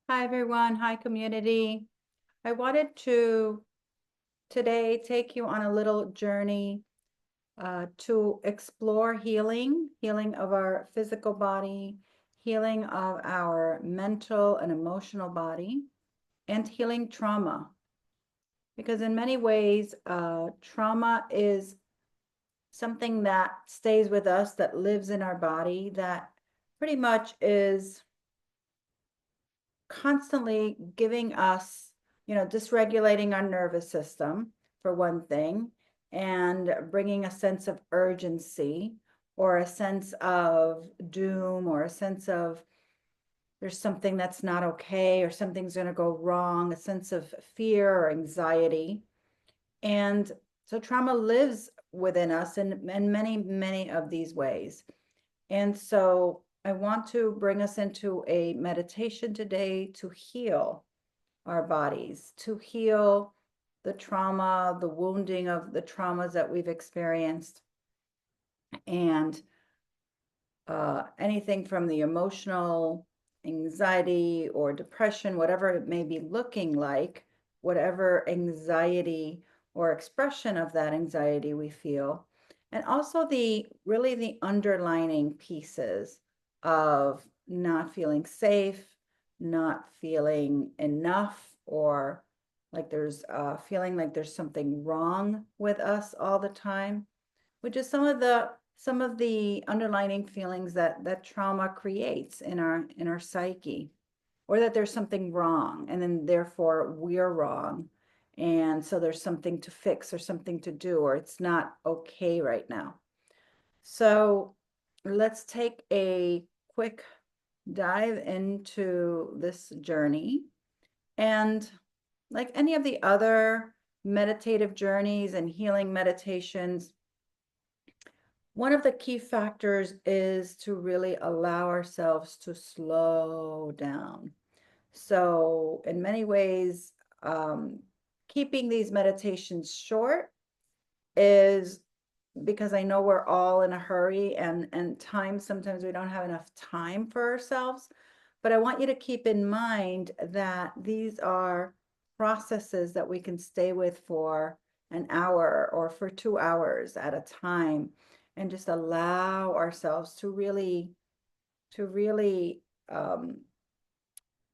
Hi, everyone. Hi, community. I wanted to today take you on a little journey to explore healing of our physical body, healing of our mental and emotional body, and healing trauma. Because in many ways, trauma is something that stays with us, that lives in our body, that pretty much is constantly giving us, dysregulating our nervous system, for one thing, and bringing a sense of urgency or a sense of doom or a sense of there's something that's not okay or something's going to go wrong, a sense of fear or anxiety. And so trauma lives within us in many, many of these ways. And so I want to bring us into a meditation today to heal our bodies, to heal the trauma, the wounding of the traumas that we've experienced, and anything from the emotional anxiety or depression, whatever it may be looking like, whatever anxiety or expression of that anxiety we feel, and also the underlining pieces of not feeling safe, not feeling enough, or like there's feeling like there's something wrong with us all the time, which is some of the underlining feelings that trauma creates in our psyche, or that there's something wrong and then therefore we're wrong, and so there's something to fix or something to do, or it's not okay right now. So let's take a quick dive into this journey. And like any of the other meditative journeys and healing meditations, one of the key factors is to really allow ourselves to slow down. So, in many ways, keeping these meditations short is because I know we're all in a hurry, and time, sometimes we don't have enough time for ourselves. But I want you to keep in mind that these are processes that we can stay with for an hour or for 2 hours at a time, and just allow ourselves to really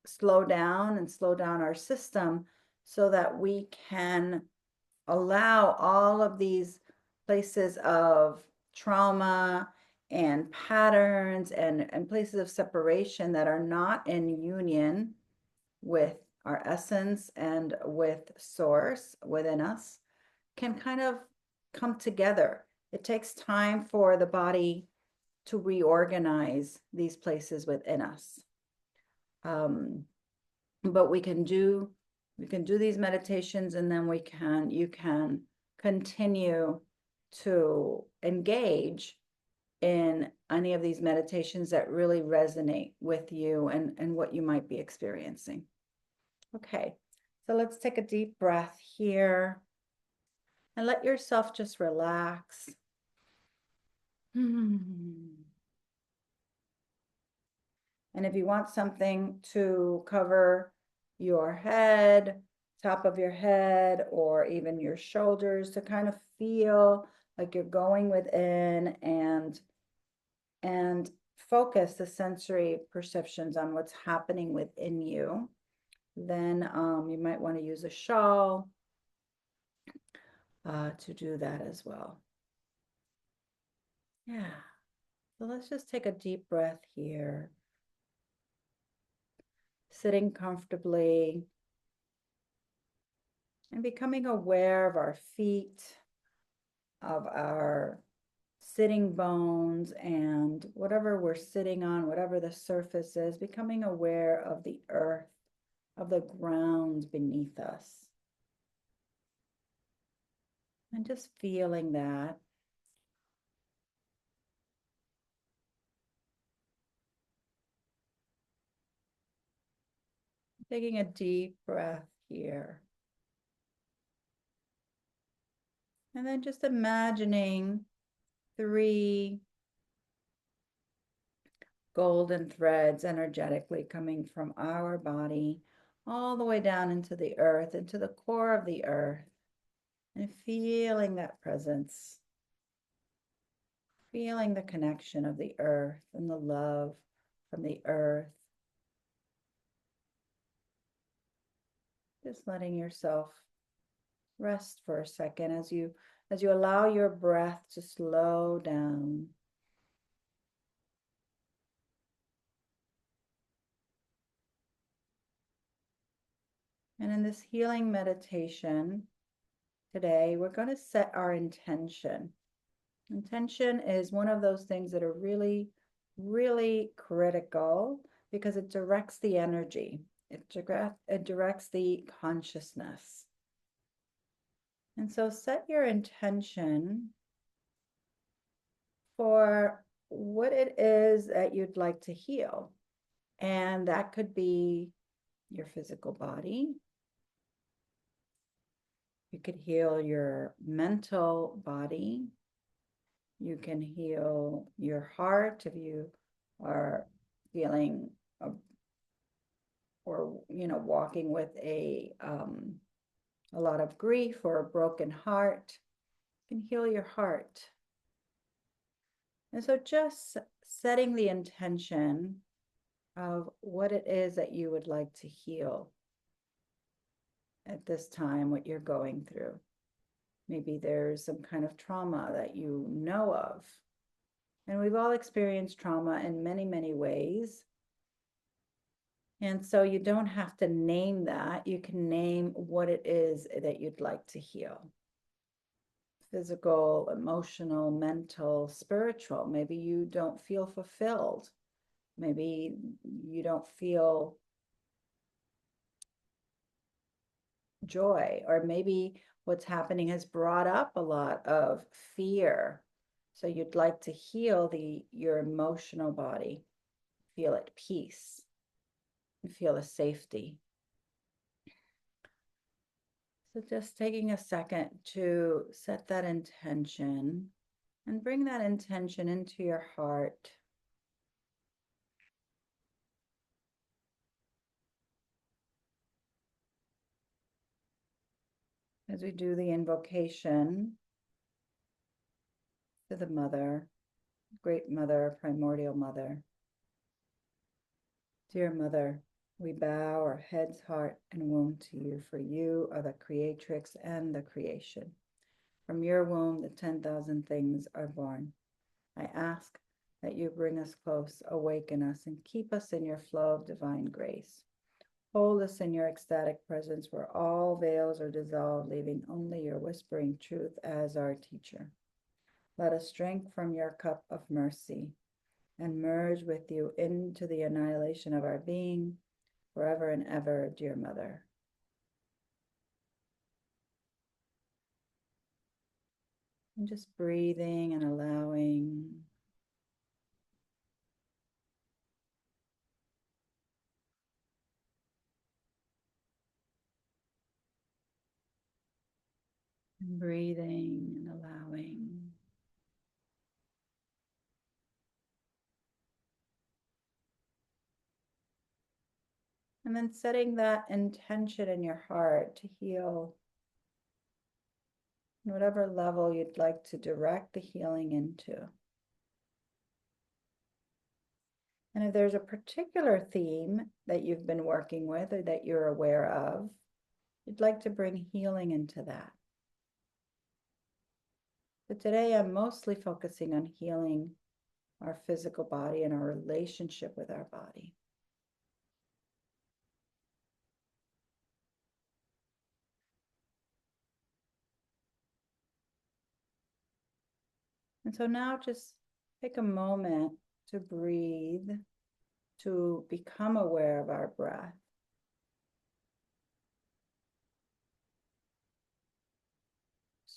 slow down and slow down our system so that we can allow all of these places of trauma and patterns and places of separation that are not in union with our essence and with source within us can kind of come together. It takes time for the body to reorganize these places within us. Um, but we can do these meditations, and then you can continue to engage in any of these meditations that really resonate with you and what you might be experiencing. Okay, so let's take a deep breath here and let yourself just relax. And if you want something to cover your head, top of your head, or even your shoulders, to kind of feel like you're going within and focus the sensory perceptions on what's happening within you, then you might want to use a shawl to do that as well. Yeah. So let's just take a deep breath here, sitting comfortably and becoming aware of our feet, of our sitting bones, and whatever we're sitting on, whatever the surface is, becoming aware of the earth, of the ground beneath us. And just feeling that. Taking a deep breath here. And then just imagining three golden threads energetically coming from our body all the way down into the earth, into the core of the earth, and feeling that presence, feeling the connection of the earth and the love from the earth. Just letting yourself rest for a second as you allow your breath to slow down. And in this healing meditation today, we're going to set our intention. Intention is one of those things that are really, really critical because it directs the energy. It directs the consciousness. And so set your intention for what it is that you'd like to heal. And that could be your physical body. You could heal your mental body. You can heal your heart if you are feeling or walking with a lot of grief or a broken heart. You can heal your heart. And so just setting the intention of what it is that you would like to heal at this time, what you're going through. Maybe there's some kind of trauma that you know of. And we've all experienced trauma in many, many ways. And so you don't have to name that. You can name what it is that you'd like to heal. Physical, emotional, mental, spiritual. Maybe you don't feel fulfilled. Maybe you don't feel joy, or maybe what's happening has brought up a lot of fear. So you'd like to heal your emotional body, feel at peace, and feel a safety. So just taking a second to set that intention and bring that intention into your heart. As we do the invocation to the Mother, Great Mother, Primordial Mother. Dear Mother, we bow our heads, heart, and womb to you, for you are the creatrix and the creation. From your womb, the 10,000 things are born. I ask that you bring us close, awaken us, and keep us in your flow of divine grace. Hold us in your ecstatic presence where all veils are dissolved, leaving only your whispering truth as our teacher. Let us drink from your cup of mercy and merge with you into the annihilation of our being, forever and ever, dear Mother. And just breathing and allowing. And breathing and allowing. And then setting that intention in your heart to heal whatever level you'd like to direct the healing into. And if there's a particular theme that you've been working with or that you're aware of, you'd like to bring healing into that. But today I'm mostly focusing on healing our physical body and our relationship with our body. And so now just take a moment to breathe, to become aware of our breath.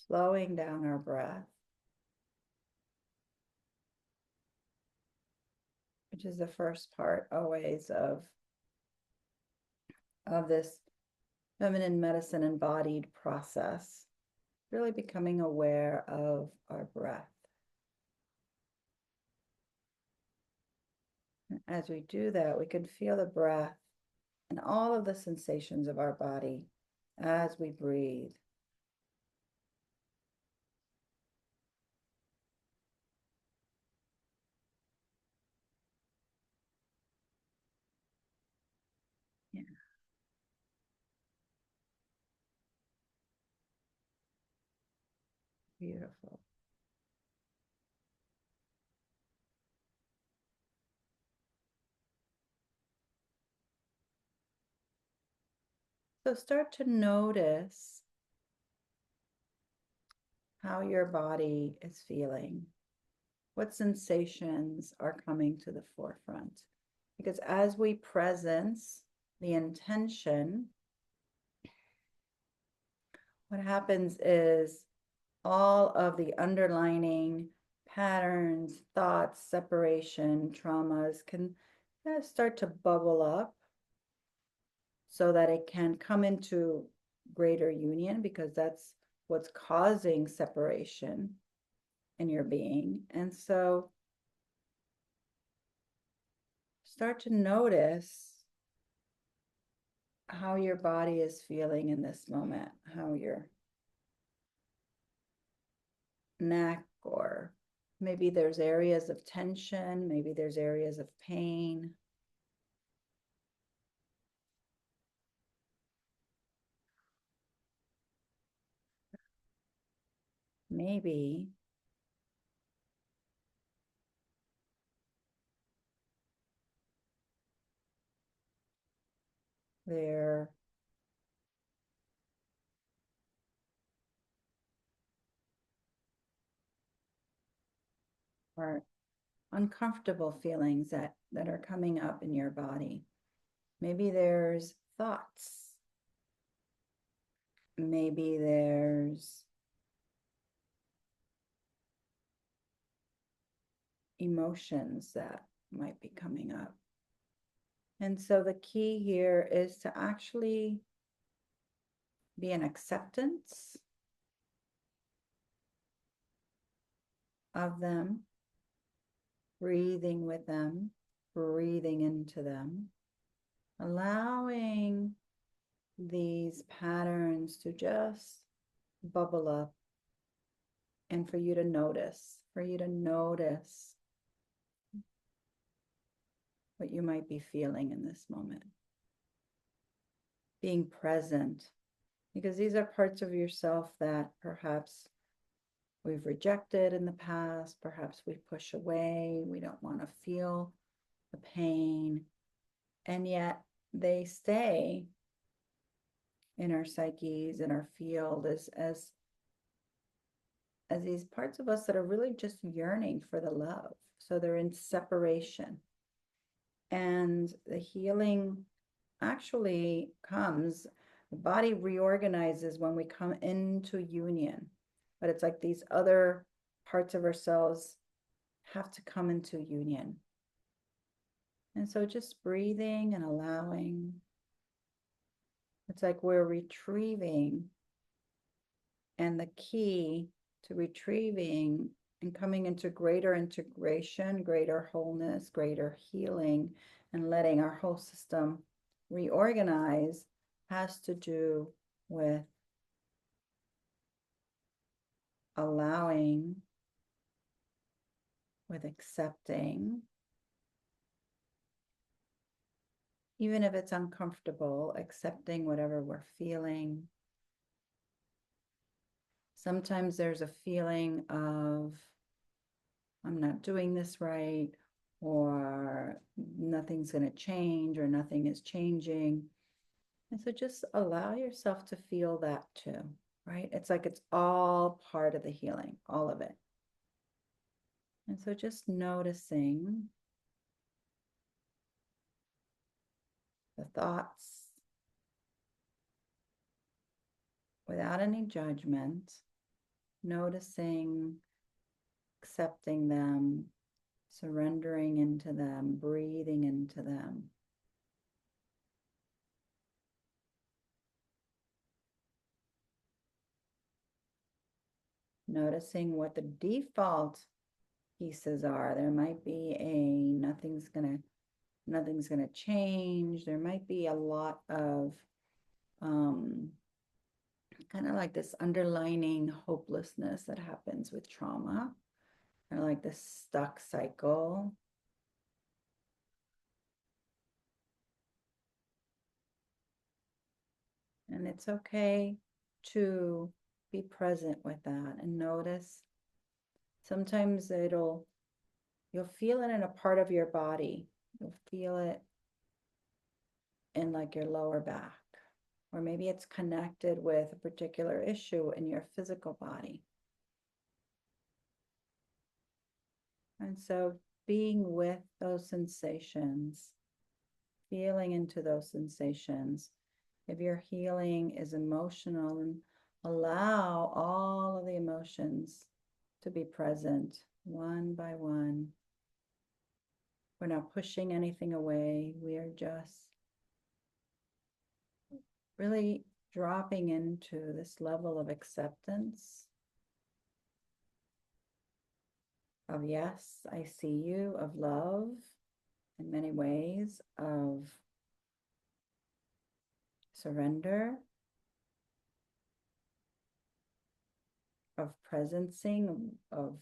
Slowing down our breath, which is the first part always of this feminine medicine embodied process, really becoming aware of our breath. As we do that, we can feel the breath and all of the sensations of our body as we breathe. Yeah, beautiful. So start to notice how your body is feeling. What sensations are coming to the forefront? Because as we presence the intention, what happens is all of the underlining patterns, thoughts, separation, traumas can start to bubble up so that it can come into greater union, because that's what's causing separation in your being. And so start to notice how your body is feeling in this moment, how your neck, or maybe there's areas of tension, maybe there's areas of pain. Maybe there are uncomfortable feelings that are coming up in your body. Maybe there's thoughts. Maybe there's emotions that might be coming up. And so the key here is to actually be in acceptance of them, breathing with them, breathing into them, allowing these patterns to just bubble up, and for you to notice, what you might be feeling in this moment. Being present, because these are parts of yourself that perhaps we've rejected in the past, perhaps we push away, we don't want to feel the pain, and yet they stay in our psyches, in our field, as these parts of us that are really just yearning for the love. So they're in separation. And the healing actually comes, the body reorganizes when we come into union. But it's like these other parts of ourselves have to come into union. And so just breathing and allowing. It's like we're retrieving, and the key to retrieving and coming into greater integration, greater wholeness, greater healing, and letting our whole system reorganize has to do with allowing, with accepting, even if it's uncomfortable, accepting whatever we're feeling. Sometimes there's a feeling of, I'm not doing this right, or nothing's going to change, or nothing is changing. And so just allow yourself to feel that too, right? It's like it's all part of the healing, all of it. And so just noticing the thoughts without any judgment, noticing, accepting them, surrendering into them, breathing into them. Noticing what the default pieces are. There might be a nothing's going to nothing's going to change. There might be a lot of kind of like this underlining hopelessness that happens with trauma, kind of like this stuck cycle. And it's okay to be present with that and notice. Sometimes you'll feel it in a part of your body. You'll feel it in like your lower back, or maybe it's connected with a particular issue in your physical body. And so being with those sensations, feeling into those sensations. If your healing is emotional, and allow all of the emotions to be present one by one. We're not pushing anything away. We are just really dropping into this level of acceptance, of yes, I see you, of love in many ways, of surrender, of presencing, of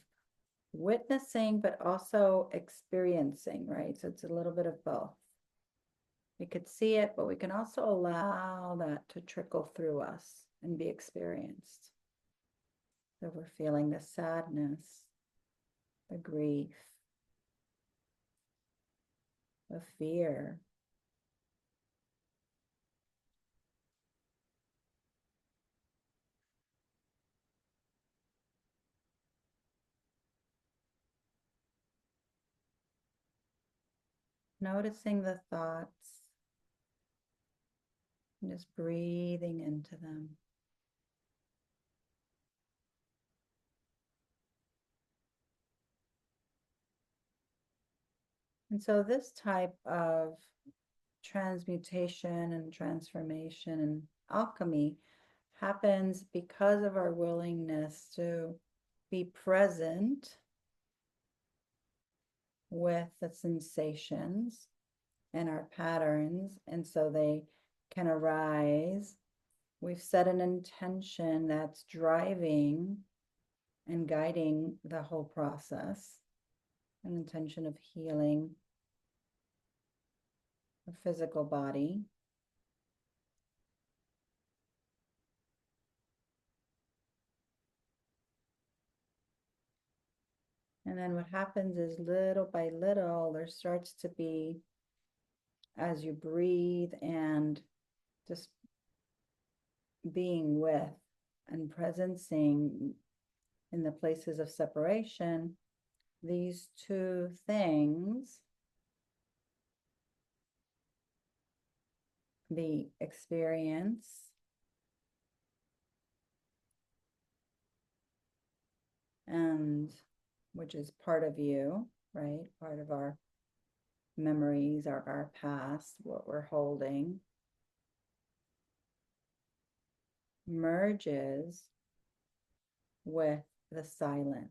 witnessing, but also experiencing, right? So it's a little bit of both. We could see it, but we can also allow that to trickle through us and be experienced. So we're feeling the sadness, the grief, the fear, noticing the thoughts, and just breathing into them. And so this type of transmutation and transformation and alchemy happens because of our willingness to be present with the sensations and our patterns, and so they can arise. We've set an intention that's driving and guiding the whole process, an intention of healing the physical body. And then what happens is little by little, there starts to be, as you breathe and just being with and presencing in the places of separation, these two things, the experience and which is part of you, right? Part of our memories, our past, what we're holding, merges with the silence,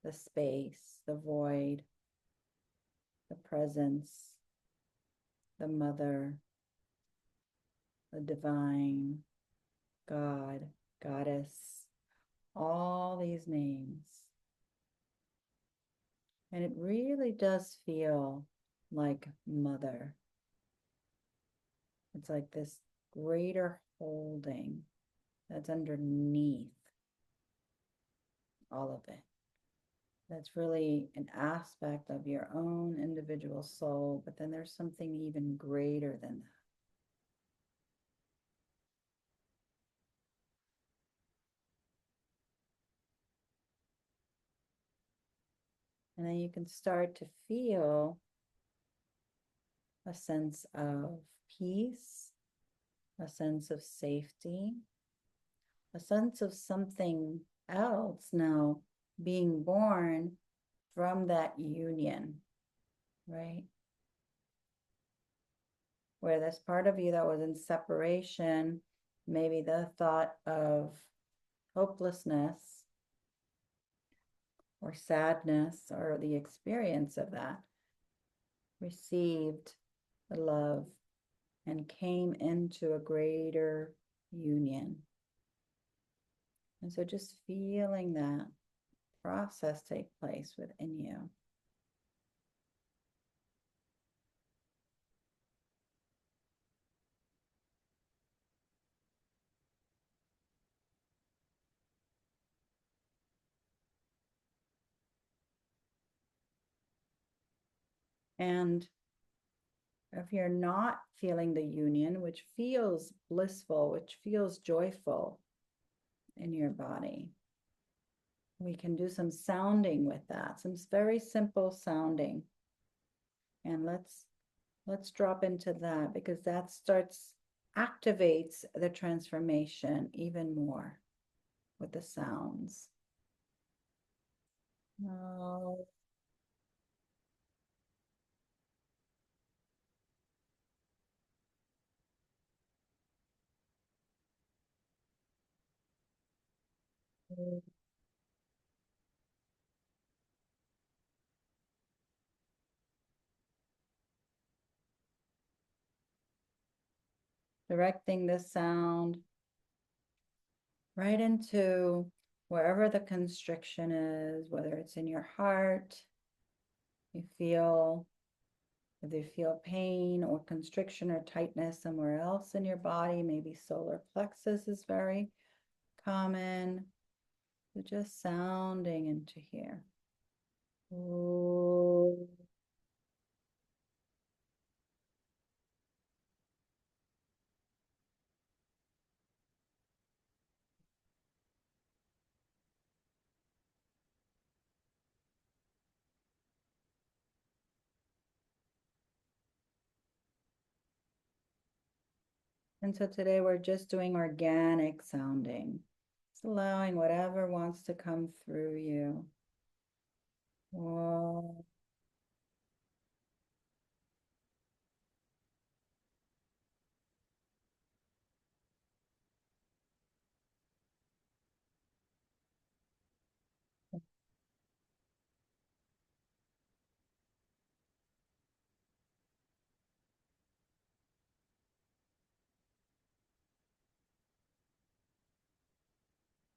the space, the void, the presence, the mother, the divine, God, goddess, all these names. And it really does feel like mother. It's like this greater holding that's underneath all of it. That's really an aspect of your own individual soul, but then there's something even greater than that. And then you can start to feel a sense of peace, a sense of safety, a sense of something else now being born from that union, right? Where this part of you that was in separation, maybe the thought of hopelessness or sadness or the experience of that received the love and came into a greater union. And so just feeling that process take place within you. And if you're not feeling the union, which feels blissful, which feels joyful in your body, we can do some sounding with that, some very simple sounding. And let's drop into that, because that activates the transformation even more with the sounds. Oh. Directing the sound right into wherever the constriction is, whether it's in your heart, you feel, if you feel pain or constriction or tightness somewhere else in your body, maybe solar plexus is very common. So just sounding into here. Ooh. And so today we're just doing organic sounding. It's allowing whatever wants to come through you. Whoa.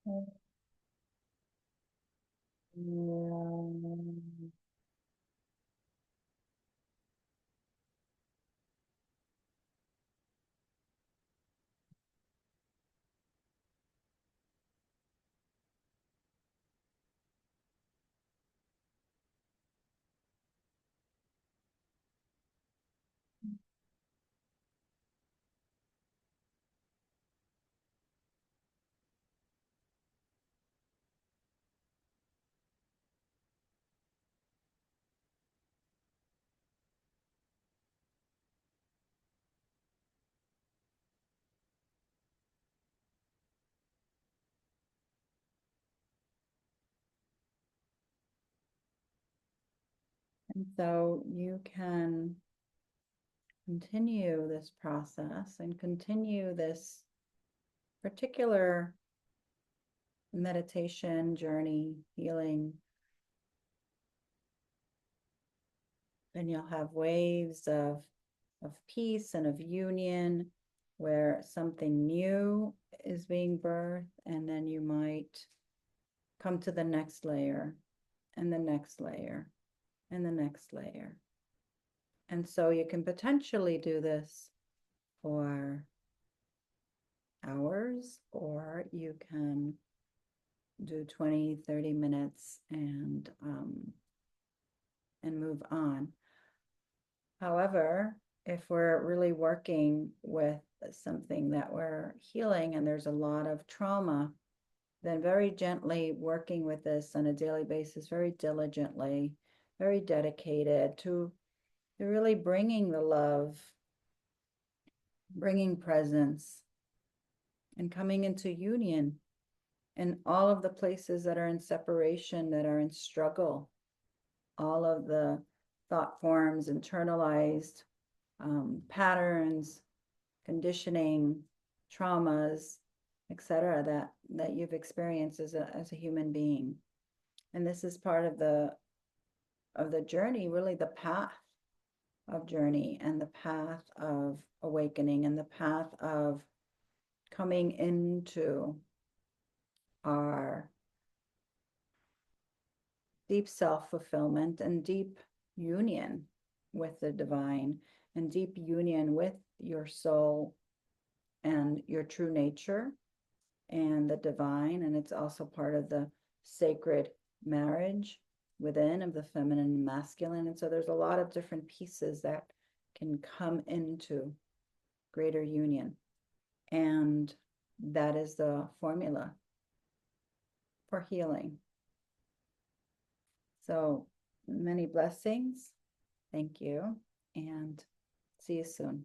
Yeah. And so you can continue this process and continue this particular meditation journey, healing, and you'll have waves of peace and of union where something new is being birthed, and then you might come to the next layer and the next layer and the next layer. And so you can potentially do this for hours, or you can do 20, 30 minutes and move on. However, if we're really working with something that we're healing and there's a lot of trauma, then very gently working with this on a daily basis, very diligently, very dedicated to really bringing the love, bringing presence, and coming into union in all of the places that are in separation, that are in struggle, all of the thought forms, internalized patterns, conditioning, traumas, etc., that you've experienced as a human being. And this is part of the journey, really the path of journey and the path of awakening and the path of coming into our deep self-fulfillment and deep union with the divine and deep union with your soul and your true nature and the divine. And it's also part of the sacred marriage within of the feminine and masculine. And so there's a lot of different pieces that can come into greater union. And that is the formula for healing. So many blessings. Thank you. And see you soon.